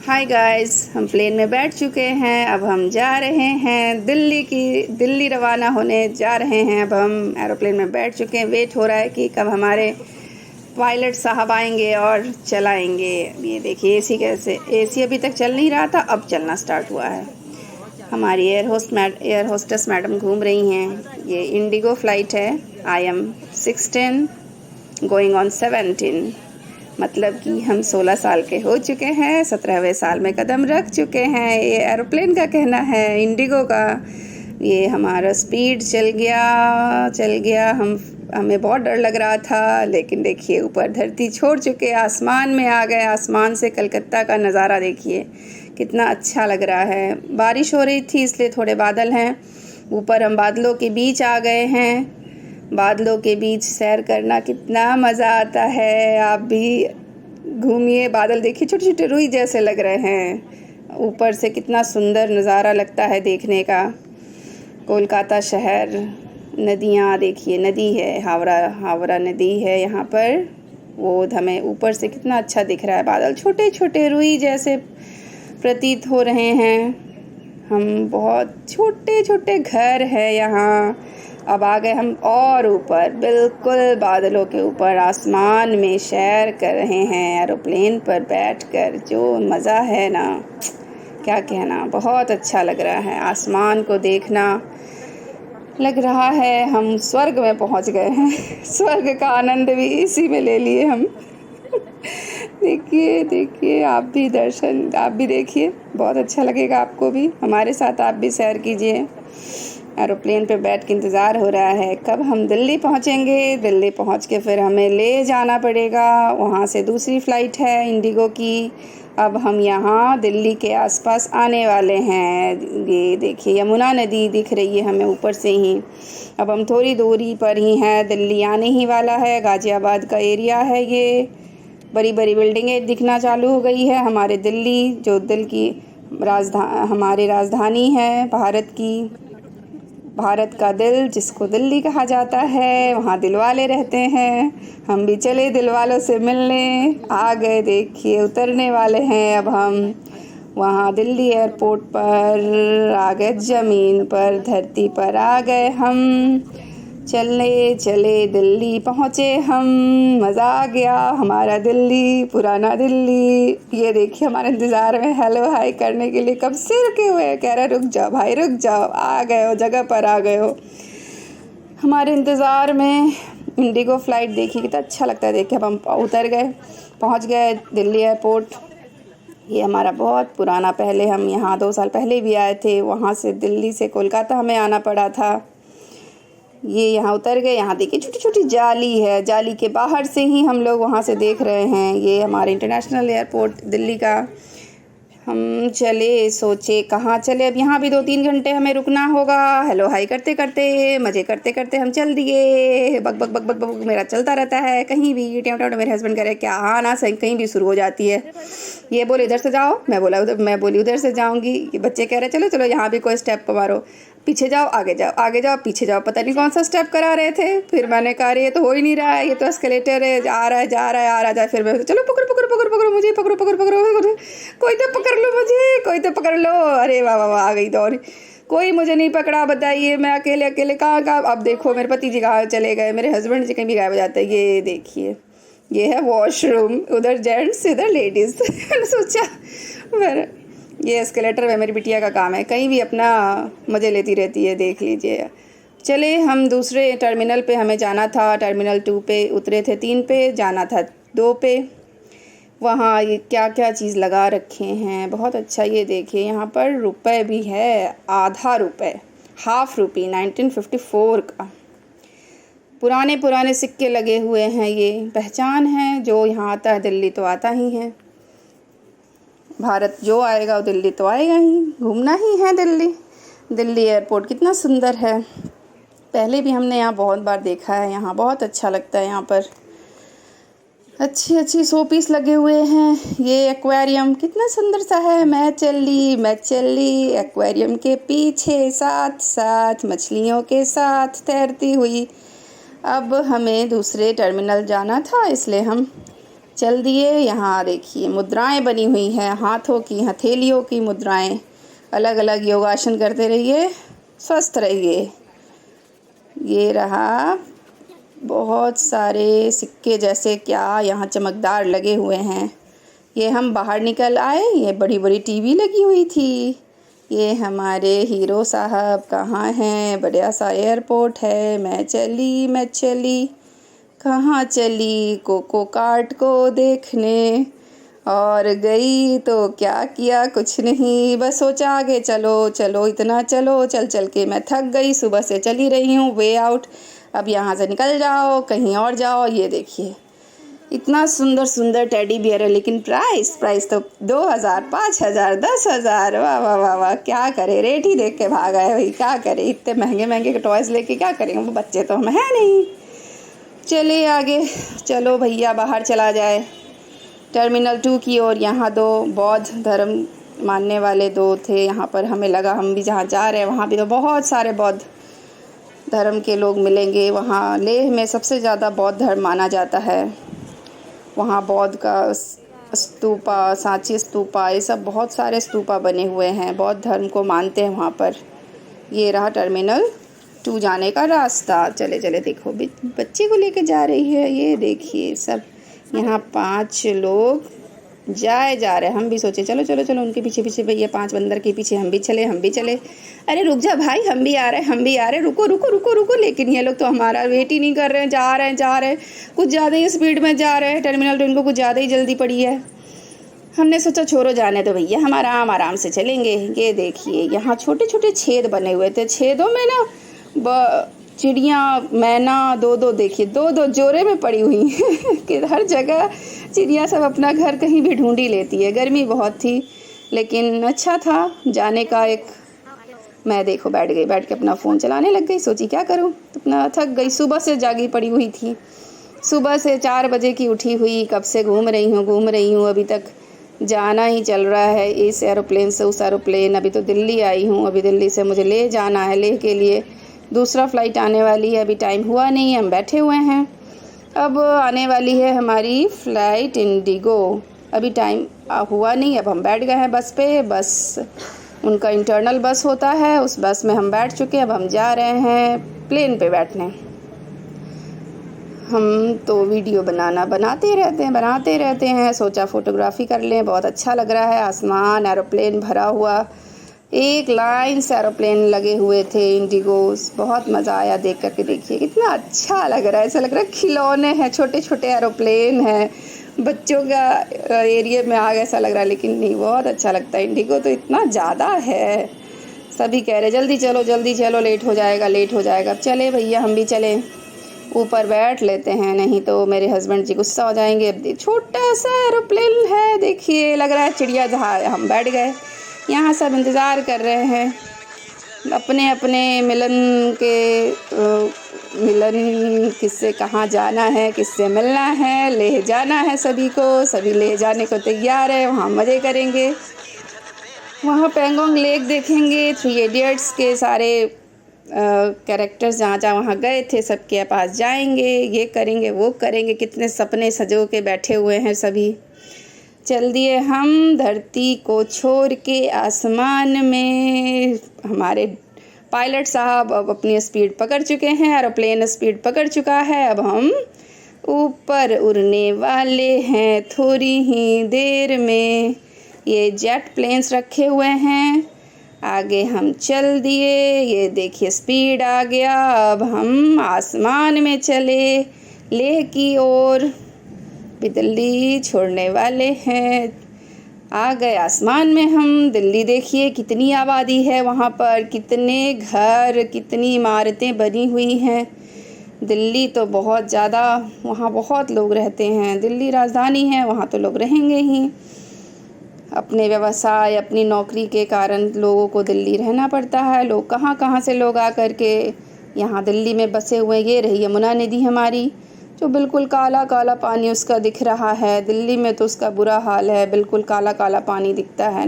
Hi guys, हम plane में बैठ चुके हैं। अब हम जा रहे हैं दिल्ली रवाना होने जा रहे हैं। अब हम एरोप्लेन में बैठ चुके हैं। वेट हो रहा है कि कब हमारे पायलट साहब आएंगे और चलाएंगे। ये देखिए एसी अभी तक चल नहीं रहा था, अब चलना स्टार्ट हुआ है। हमारी एयर होस्टेस मैडम घूम रही हैं। ये इंडिगो फ़्लाइट है। IM 16 गोइंग ऑन 17, मतलब कि हम 16 साल के हो चुके हैं, 17वें साल में कदम रख चुके हैं। ये एरोप्लेन का कहना है, इंडिगो का। ये हमारा स्पीड चल गया। हमें बहुत डर लग रहा था, लेकिन देखिए ऊपर धरती छोड़ चुके, आसमान में आ गए। आसमान से कलकत्ता का नज़ारा देखिए, कितना अच्छा लग रहा है। बारिश हो रही थी इसलिए थोड़े बादल हैं ऊपर, हम बादलों के बीच आ गए हैं। बादलों के बीच सैर करना कितना मज़ा आता है। आप भी घूमिए, बादल देखिए, छोटे छोटे रुई जैसे लग रहे हैं। ऊपर से कितना सुंदर नज़ारा लगता है देखने का। कोलकाता शहर, नदियाँ देखिए, नदी है, हावड़ा नदी है यहाँ पर। वो हमें ऊपर से कितना अच्छा दिख रहा है। बादल छोटे छोटे रुई जैसे प्रतीत हो रहे हैं। हम बहुत छोटे छोटे घर है यहाँ। अब आ गए हम और ऊपर, बिल्कुल बादलों के ऊपर, आसमान में सैर कर रहे हैं एरोप्लेन पर बैठकर। जो मज़ा है ना, क्या कहना, बहुत अच्छा लग रहा है। आसमान को देखना, लग रहा है हम स्वर्ग में पहुंच गए हैं। स्वर्ग का आनंद भी इसी में ले लिए हम। देखिए आप भी देखिए, बहुत अच्छा लगेगा आपको भी। हमारे साथ आप भी सैर कीजिए। एरोप्लेन पे बैठ के इंतज़ार हो रहा है कब हम दिल्ली पहुंचेंगे। दिल्ली पहुंच के फिर हमें ले जाना पड़ेगा, वहां से दूसरी फ़्लाइट है इंडिगो की। अब हम यहाँ दिल्ली के आसपास आने वाले हैं। ये देखिए यमुना नदी दिख रही है हमें ऊपर से ही। अब हम थोड़ी दूरी पर ही हैं, दिल्ली आने ही वाला है। गाज़ियाबाद का एरिया है ये। बड़ी बड़ी बिल्डिंगें दिखना चालू हो गई है। हमारे दिल्ली, जो हमारी राजधानी है भारत का दिल, जिसको दिल्ली कहा जाता है, वहाँ दिलवाले रहते हैं। हम भी चले दिलवालों से मिलने आ गए। देखिए उतरने वाले हैं अब हम वहाँ दिल्ली एयरपोर्ट पर आ गए, ज़मीन पर, धरती पर आ गए हम। चले दिल्ली पहुँचे हम। मज़ा आ गया हमारा दिल्ली, पुराना दिल्ली। ये देखिए हमारे इंतज़ार में हेलो हाय करने के लिए कब से रुके हुए हैं। कह रहे रुक जाओ भाई, रुक जाओ, आ गए हो, जगह पर आ गए हो। हमारे इंतज़ार में इंडिगो फ़्लाइट देखिए कितना अच्छा लगता है। देखिए अब हम उतर गए, पहुँच गए दिल्ली एयरपोर्ट। ये हमारा बहुत पुराना, पहले हम यहाँ 2 साल पहले भी आए थे। वहाँ से दिल्ली से कोलकाता हमें आना पड़ा था। ये यहाँ उतर गए। यहाँ देखिए छोटी छोटी जाली है, जाली के बाहर से ही हम लोग वहाँ से देख रहे हैं। ये हमारे इंटरनेशनल एयरपोर्ट दिल्ली का। हम चले, सोचे कहाँ चले। अब यहाँ भी 2-3 घंटे हमें रुकना होगा। हेलो हाई करते करते, मज़े करते करते हम चल दिए। बक बक बक बक बक मेरा चलता रहता है कहीं भी। टेम मेरे हस्बैंड कह रहे क्या, हाँ ना, सही कहीं भी शुरू हो जाती है। ये बोले इधर से जाओ, मैं बोली उधर से जाऊँगी। ये बच्चे कह रहे चलो चलो यहाँ भी कोई स्टेप मारो, पीछे जाओ, आगे जाओ, आगे जाओ, पीछे जाओ। पता नहीं कौन सा स्टेप करा रहे थे। फिर मैंने कहा ये तो हो ही नहीं रहा है, ये तो एस्केलेटर है, आ रहा है, जा रहा है, आ रहा है। फिर मैं चलो पकड़ो पकड़ो पकड़ो पकड़ो मुझे, पकड़ो पकड़ो पकड़ो, कोई तो पकड़ लो मुझे, कोई तो पकड़ लो। अरे वाह वाह वाह, आ गई दौड़। कोई मुझे नहीं पकड़ा, बताइए मैं अकेले अकेले कहाँ। अब देखो मेरे पति जी कहाँ चले गए, मेरे हस्बैंड जी कहीं भी गायब हो जाते हैं। ये देखिए, ये है वॉशरूम, उधर जेंट्स इधर लेडीज़। मैंने सोचा ये एस्केलेटर में मेरी बिटिया का काम है, कहीं भी अपना मज़े लेती रहती है, देख लीजिए। चले हम दूसरे टर्मिनल पे, हमें जाना था टर्मिनल 2 पे। उतरे थे 3 पे, जाना था 2 पे। वहाँ ये क्या क्या चीज़ लगा रखे हैं, बहुत अच्छा। ये देखिए यहाँ पर रुपए भी है, आधा रुपए, हाफ रुपी 1954 का। पुराने सिक्के लगे हुए हैं। ये पहचान है, जो यहाँ आता है दिल्ली तो आता ही है। भारत जो आएगा वो दिल्ली तो आएगा ही, घूमना ही है दिल्ली। दिल्ली एयरपोर्ट कितना सुंदर है, पहले भी हमने यहाँ बहुत बार देखा है। यहाँ बहुत अच्छा लगता है। यहाँ पर अच्छी शो पीस लगे हुए हैं। ये एक्वेरियम कितना सुंदर सा है। मैं चली एक्वेरियम के पीछे, साथ साथ मछलियों के साथ तैरती हुई। अब हमें दूसरे टर्मिनल जाना था, इसलिए हम चल दिए। यहाँ देखिए मुद्राएं बनी हुई हैं, हाथों की, हथेलियों की मुद्राएं। अलग अलग योगासन करते रहिए, स्वस्थ रहिए। ये रहा, बहुत सारे सिक्के जैसे क्या यहाँ चमकदार लगे हुए हैं। ये हम बाहर निकल आए, ये बड़ी बड़ी टीवी लगी हुई थी। ये हमारे हीरो साहब कहाँ हैं? बढ़िया सा एयरपोर्ट है। मैं चली कहाँ चली? कोको कार्ट को देखने, और गई तो क्या किया? कुछ नहीं, बस सोचा आगे चलो चलो, इतना चलो, चल चल के मैं थक गई। सुबह से चली रही हूँ, वे आउट। अब यहाँ से निकल जाओ, कहीं और जाओ। ये देखिए इतना सुंदर सुंदर टेडी बियर है, लेकिन प्राइस तो 2000, 5000, 10,000। वाह वाह वाह वाह, क्या करे, रेट ही देख के भाग आए भाई। क्या करे, इतने महंगे महंगे टॉयज़ लेके क्या करेंगे, वो बच्चे तो हम हैं नहीं। चलिए आगे, चलो भैया बाहर चला जाए टर्मिनल 2 की ओर। यहाँ 2 बौद्ध धर्म मानने वाले 2 थे। यहाँ पर हमें लगा हम भी जहाँ जा रहे हैं वहाँ भी तो बहुत सारे बौद्ध धर्म के लोग मिलेंगे। वहाँ लेह में सबसे ज़्यादा बौद्ध धर्म माना जाता है। वहाँ बौद्ध का स्तूपा, सांची स्तूपा, ये सब बहुत सारे स्तूपा बने हुए हैं। बौद्ध धर्म को मानते हैं वहाँ पर। ये रहा टर्मिनल 2 जाने का रास्ता। चले चले, देखो बच्चे को लेके जा रही है। ये देखिए सब यहाँ 5 लोग जा रहे हैं। हम भी सोचे चलो चलो चलो उनके पीछे पीछे, भैया 5 बंदर के पीछे हम भी चले। अरे रुक जा भाई, हम भी आ रहे, रुको। लेकिन ये लोग तो हमारा वेट ही नहीं कर रहे हैं। जा रहे हैं, कुछ ज़्यादा ही स्पीड में जा रहे हैं। टर्मिनल 2 इनको कुछ ज़्यादा ही जल्दी पड़ी है। हमने सोचा छोड़ो जाने दो भैया, हम आराम से चलेंगे। ये देखिए यहाँ छोटे छोटे छेद बने हुए थे। छेदों में ना चिड़िया, मैना 2-2 देखिए, 2-2 जोड़े में पड़ी हुई हैं कि हर जगह चिड़िया सब अपना घर कहीं भी ढूंढ ही लेती है। गर्मी बहुत थी, लेकिन अच्छा था जाने का एक। मैं देखो बैठ के अपना फ़ोन चलाने लग गई। सोची क्या करूं, अपना थक गई। सुबह से जागी पड़ी हुई थी, सुबह से 4 बजे की उठी हुई। कब से घूम रही हूँ, अभी तक जाना ही चल रहा है, इस एरोप्लेन से उस एरोप्लेन। अभी तो दिल्ली आई हूँ, अभी दिल्ली से मुझे ले जाना है। लेह के लिए दूसरा फ़्लाइट आने वाली है। अभी टाइम हुआ नहीं, हम बैठे हुए हैं। अब आने वाली है हमारी फ़्लाइट इंडिगो। अभी टाइम हुआ नहीं, अब हम बैठ गए हैं बस पे। बस उनका इंटरनल बस होता है, उस बस में हम बैठ चुके हैं। अब हम जा रहे हैं प्लेन पे बैठने। हम तो वीडियो बनाते रहते हैं। सोचा फ़ोटोग्राफ़ी कर लें, बहुत अच्छा लग रहा है। आसमान, एरोप्लेन भरा हुआ, एक लाइन से एरोप्लेन लगे हुए थे इंडिगोस। बहुत मज़ा आया देख करके। देखिए कितना अच्छा लग रहा है, ऐसा लग रहा है खिलौने हैं, छोटे छोटे एरोप्लेन हैं, बच्चों का एरिया में आ गया ऐसा लग रहा है। लेकिन नहीं, बहुत अच्छा लगता है। इंडिगो तो इतना ज़्यादा है। सभी कह रहे जल्दी चलो, लेट हो जाएगा। अब चले भैया, हम भी चले, ऊपर बैठ लेते हैं, नहीं तो मेरे हस्बैंड जी गुस्सा हो जाएंगे। अब छोटा सा एरोप्लेन है, देखिए लग रहा है चिड़िया जहाज। हम बैठ गए। यहाँ सब इंतज़ार कर रहे हैं अपने अपने मिलन किससे कहाँ जाना है, किससे मिलना है। ले जाना है सभी को, सभी ले जाने को तैयार है। वहाँ मज़े करेंगे, वहाँ पेंगोंग लेक देखेंगे, 3 इडियट्स के सारे कैरेक्टर्स जहाँ वहाँ गए थे सबके पास जाएंगे, ये करेंगे वो करेंगे। कितने सपने सजो के बैठे हुए हैं सभी। चल दिए हम धरती को छोड़ के आसमान में। हमारे पायलट साहब अब अपनी स्पीड पकड़ चुके हैं, एरोप्लेन स्पीड पकड़ चुका है। अब हम ऊपर उड़ने वाले हैं थोड़ी ही देर में। ये जेट प्लेन्स रखे हुए हैं, आगे हम चल दिए। ये देखिए स्पीड आ गया। अब हम आसमान में चले लेह की ओर। दिल्ली छोड़ने वाले हैं, आ गए आसमान में हम। दिल्ली देखिए कितनी आबादी है वहाँ पर, कितने घर, कितनी इमारतें बनी हुई हैं। दिल्ली तो बहुत ज़्यादा, वहाँ बहुत लोग रहते हैं। दिल्ली राजधानी है, वहाँ तो लोग रहेंगे ही। अपने व्यवसाय, अपनी नौकरी के कारण लोगों को दिल्ली रहना पड़ता है। लोग कहाँ कहाँ से लोग आकर के यहाँ दिल्ली में बसे हुए। ये रही यमुना नदी हमारी, जो बिल्कुल काला काला पानी उसका दिख रहा है। दिल्ली में तो उसका बुरा हाल है, बिल्कुल काला काला पानी दिखता है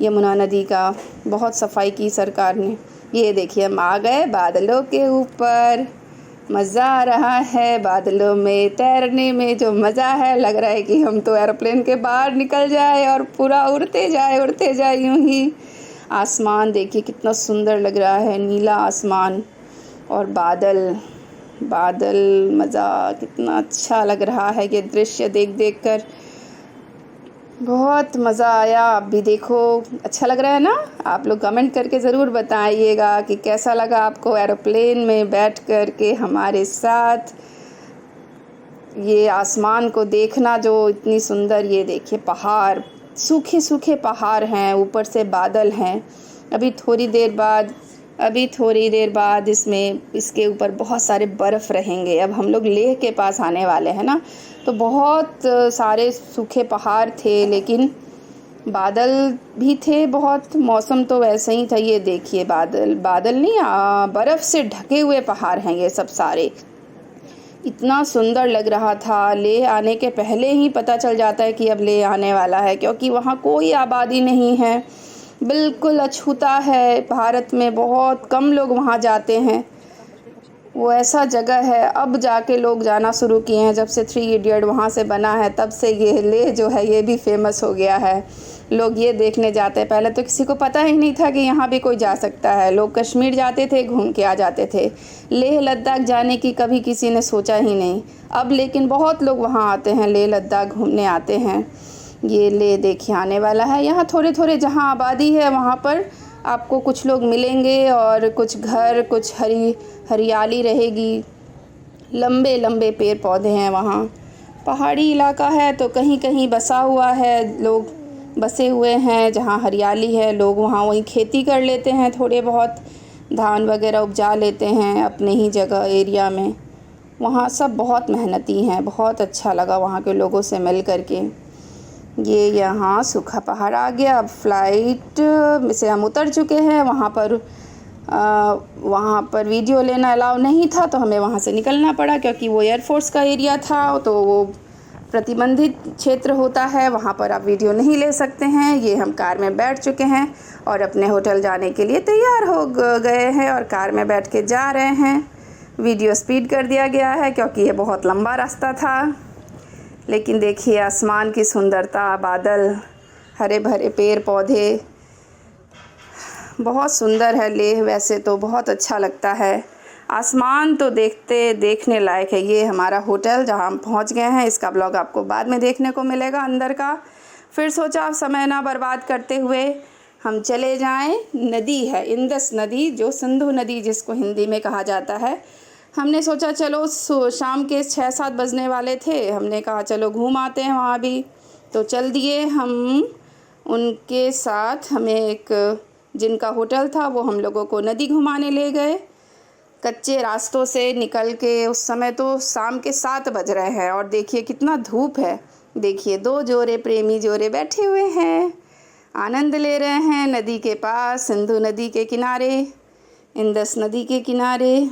यमुना नदी का। बहुत सफाई की सरकार ने। ये देखिए हम आ गए बादलों के ऊपर। मज़ा आ रहा है बादलों में तैरने में, जो मज़ा है लग रहा है कि हम तो एरोप्लेन के बाहर निकल जाए और पूरा उड़ते जाए यूं ही। आसमान देखिए कितना सुंदर लग रहा है, नीला आसमान और बादल बादल, मज़ा कितना अच्छा लग रहा है ये दृश्य देख देख कर। बहुत मज़ा आया। आप भी देखो, अच्छा लग रहा है ना? आप लोग कमेंट करके ज़रूर बताइएगा कि कैसा लगा आपको एरोप्लेन में बैठ कर के हमारे साथ ये आसमान को देखना, जो इतनी सुंदर। ये देखिए पहाड़, सूखे सूखे पहाड़ हैं, ऊपर से बादल हैं। अभी थोड़ी देर बाद इसके ऊपर बहुत सारे बर्फ़ रहेंगे। अब हम लोग लेह के पास आने वाले हैं ना, तो बहुत सारे सूखे पहाड़ थे, लेकिन बादल भी थे बहुत। मौसम तो वैसे ही था। ये देखिए बादल नहीं, बर्फ़ से ढके हुए पहाड़ हैं ये सब सारे। इतना सुंदर लग रहा था। लेह आने के पहले ही पता चल जाता है कि अब लेह आने वाला है, क्योंकि वहाँ कोई आबादी नहीं है, बिल्कुल अछूता है। भारत में बहुत कम लोग वहाँ जाते हैं। वो ऐसा जगह है, अब जाके लोग जाना शुरू किए हैं। जब से 3 इडियट वहाँ से बना है, तब से ये लेह जो है ये भी फेमस हो गया है। लोग ये देखने जाते हैं। पहले तो किसी को पता ही नहीं था कि यहाँ भी कोई जा सकता है। लोग कश्मीर जाते थे, घूम के आ जाते थे। लेह लद्दाख जाने की कभी किसी ने सोचा ही नहीं। अब लेकिन बहुत लोग वहाँ आते हैं, लेह लद्दाख घूमने आते हैं। ये लेह देखिए आने वाला है। यहाँ थोड़े थोड़े जहाँ आबादी है वहाँ पर आपको कुछ लोग मिलेंगे और कुछ घर, कुछ हरियाली रहेगी। लंबे लंबे पेड़ पौधे हैं वहाँ। पहाड़ी इलाका है तो कहीं कहीं बसा हुआ है, लोग बसे हुए हैं जहाँ हरियाली है। लोग वहाँ वहीं खेती कर लेते हैं, थोड़े बहुत धान वगैरह उपजा लेते हैं अपने ही जगह एरिया में। वहाँ सब बहुत मेहनती हैं। बहुत अच्छा लगा वहाँ के लोगों से मिल कर के। ये यहाँ सूखा पहाड़ आ गया। अब फ्लाइट में से हम उतर चुके हैं। वहाँ पर वीडियो लेना अलाउ नहीं था, तो हमें वहाँ से निकलना पड़ा, क्योंकि वो एयरफोर्स का एरिया था, तो वो प्रतिबंधित क्षेत्र होता है, वहाँ पर आप वीडियो नहीं ले सकते हैं। ये हम कार में बैठ चुके हैं और अपने होटल जाने के लिए तैयार हो गए हैं और कार में बैठ के जा रहे हैं। वीडियो स्पीड कर दिया गया है क्योंकि ये बहुत लंबा रास्ता था। लेकिन देखिए आसमान की सुंदरता, बादल, हरे भरे पेड़ पौधे, बहुत सुंदर है लेह। वैसे तो बहुत अच्छा लगता है। आसमान तो देखने लायक है। ये हमारा होटल जहाँ हम पहुँच गए हैं। इसका ब्लॉग आपको बाद में देखने को मिलेगा अंदर का। फिर सोचा आप समय ना बर्बाद करते हुए हम चले जाएं। नदी है इंदस नदी, जो सिंधु नदी जिसको हिंदी में कहा जाता है। हमने सोचा चलो, शाम के 6-7 बजने वाले थे। हमने कहा चलो घूम आते हैं वहाँ भी, तो चल दिए हम उनके साथ। हमें एक जिनका होटल था वो हम लोगों को नदी घुमाने ले गए, कच्चे रास्तों से निकल के। उस समय तो शाम के 7 बज रहे हैं और देखिए कितना धूप है। देखिए 2 जोड़े प्रेमी जोड़े बैठे हुए हैं, आनंद ले रहे हैं नदी के पास, सिंधु नदी के किनारे, इंदस नदी के किनारे।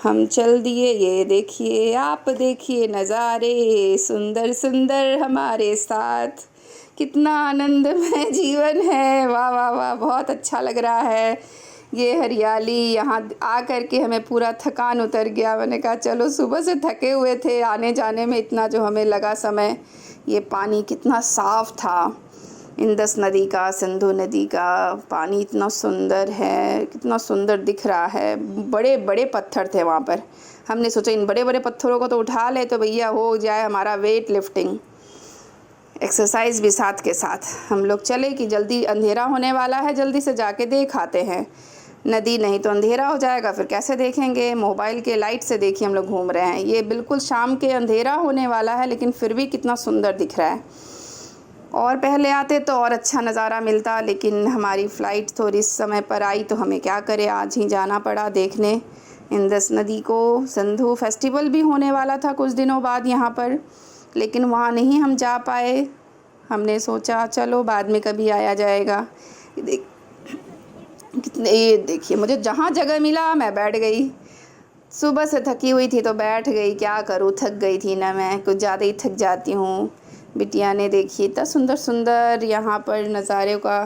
हम चल दिए। ये देखिए, आप देखिए नज़ारे सुंदर सुंदर हमारे साथ। कितना आनंदमय जीवन है। वाह वाह वाह, बहुत अच्छा लग रहा है। ये हरियाली, यहाँ आ कर के हमें पूरा थकान उतर गया। मैंने कहा चलो, सुबह से थके हुए थे आने जाने में, इतना जो हमें लगा समय। ये पानी कितना साफ़ था, इंदस नदी का, सिंधु नदी का पानी इतना सुंदर है, कितना सुंदर दिख रहा है। बड़े बड़े पत्थर थे वहाँ पर। हमने सोचा इन बड़े बड़े पत्थरों को तो उठा ले तो भैया हो जाए हमारा वेट लिफ्टिंग, एक्सरसाइज भी साथ के साथ। हम लोग चले कि जल्दी अंधेरा होने वाला है, जल्दी से जाके देख आते हैं नदी, नहीं तो अंधेरा हो जाएगा, फिर कैसे देखेंगे। मोबाइल के लाइट से देखिए हम लोग घूम रहे हैं। ये बिल्कुल शाम के अंधेरा होने वाला है, लेकिन फिर भी कितना सुंदर दिख रहा है। और पहले आते तो और अच्छा नज़ारा मिलता, लेकिन हमारी फ़्लाइट थोड़ी समय पर आई, तो हमें क्या करें, आज ही जाना पड़ा देखने इंदस नदी को। सिंधु फेस्टिवल भी होने वाला था कुछ दिनों बाद यहाँ पर, लेकिन वहाँ नहीं हम जा पाए। हमने सोचा चलो बाद में कभी आया जाएगा। ये देखिए, मुझे जहाँ जगह मिला मैं बैठ गई। सुबह से थकी हुई थी तो बैठ गई, क्या करूँ, थक गई थी ना, मैं कुछ ज़्यादा ही थक जाती हूँ। बिटिया ने देखिए इतना सुंदर सुंदर यहाँ पर नज़ारे का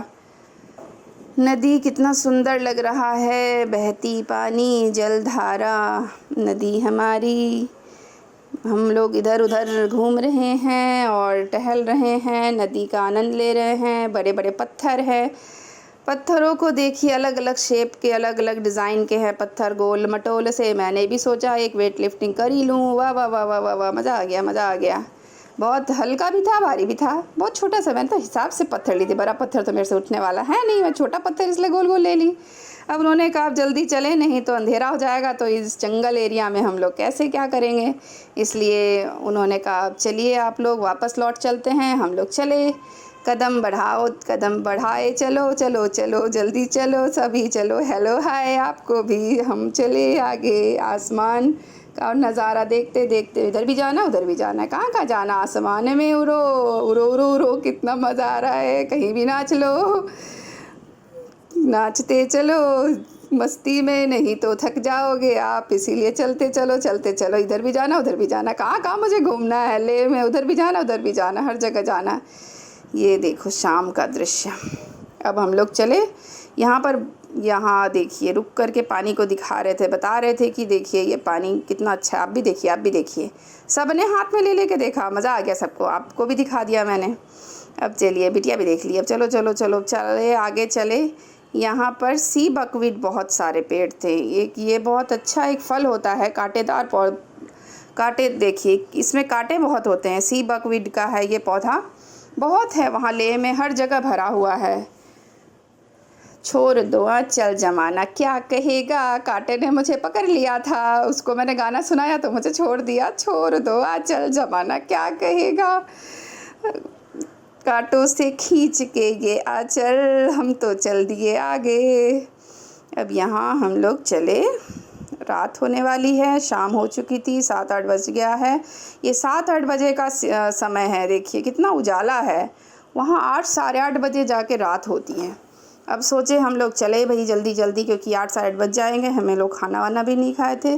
नदी कितना सुंदर लग रहा है, बहती पानी जलधारा नदी हमारी। हम लोग इधर उधर घूम रहे हैं और टहल रहे हैं, नदी का आनंद ले रहे हैं। बड़े बड़े पत्थर हैं, पत्थरों को देखिए, अलग अलग शेप के, अलग अलग डिज़ाइन के हैं पत्थर, गोल मटोल से। मैंने भी सोचा एक वेट लिफ्टिंग कर ही लूँ। वाह वाह वाह वाह वाह वाह, मज़ा आ गया, मज़ा आ गया। बहुत हल्का भी था, भारी भी था, बहुत छोटा सा। मैंने तो हिसाब से पत्थर ली थी, बड़ा पत्थर तो मेरे से उठने वाला है नहीं, मैं छोटा पत्थर इसलिए गोल गोल ले ली। अब उन्होंने कहा आप जल्दी चले, नहीं तो अंधेरा हो जाएगा, तो इस जंगल एरिया में हम लोग कैसे क्या करेंगे। इसलिए उन्होंने कहा चलिए आप लोग वापस लौट चलते हैं। हम लोग चले, कदम बढ़ाओ कदम बढ़ाए, चलो चलो चलो जल्दी चलो सभी चलो, हेलो हाय आपको भी। हम चले आगे, आसमान का नज़ारा देखते देखते, इधर भी जाना उधर भी जाना, कहाँ कहाँ जाना, आसमान में उड़ो उड़ो उड़ो उड़ो, कितना मज़ा आ रहा है। कहीं भी नाच लो, नाचते चलो मस्ती में, नहीं तो थक जाओगे आप, इसीलिए चलते चलो, इधर भी जाना उधर भी जाना, कहाँ कहाँ मुझे घूमना है, ले में उधर भी जाना, हर जगह जाना। ये देखो शाम का दृश्य। अब हम लोग चले यहाँ पर, यहाँ देखिए रुक कर के पानी को दिखा रहे थे, बता रहे थे कि देखिए ये पानी कितना अच्छा है, आप भी देखिए। सब ने हाथ में ले लेके देखा, मज़ा आ गया सबको, आपको भी दिखा दिया मैंने। अब चलिए, बिटिया भी देख ली। अब चलो चले आगे चले। यहाँ पर सी बकवीट बहुत सारे पेड़ थे। ये बहुत अच्छा एक फल होता है, कांटेदार कांटे, देखिए इसमें कांटे बहुत होते हैं। सी बकवीट का है ये पौधा, बहुत है वहाँ लेह में, हर जगह भरा हुआ है। छोड़ दो चल जमाना क्या कहेगा, कांटे ने मुझे पकड़ लिया था, उसको मैंने गाना सुनाया तो मुझे छोड़ दिया। छोड़ दो चल जमाना क्या कहेगा, कांटों से खींच के ये आंचल, हम तो चल दिए आगे। अब यहाँ हम लोग चले, रात होने वाली है, शाम हो चुकी थी, 7-8 बज गया है। ये 7-8 बजे का समय है, देखिए कितना उजाला है। वहाँ 8 साढ़े 8 बजे जाके रात होती है। अब सोचे हम लोग चले भाई जल्दी जल्दी, क्योंकि 8 साढ़े 8 बज जाएंगे। हमें लोग खाना वाना भी नहीं खाए थे,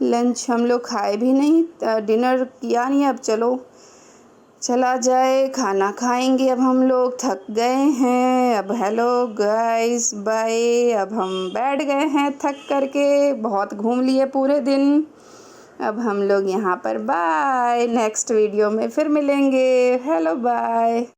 लंच हम लोग खाए भी नहीं, डिनर किया नहीं। अब चलो चला जाए, खाना खाएंगे। अब हम लोग थक गए हैं। अब हेलो गाइस बाय, अब हम बैठ गए हैं थक करके, बहुत घूम लिए पूरे दिन। अब हम लोग यहाँ पर बाय, नेक्स्ट वीडियो में फिर मिलेंगे। Hello bye.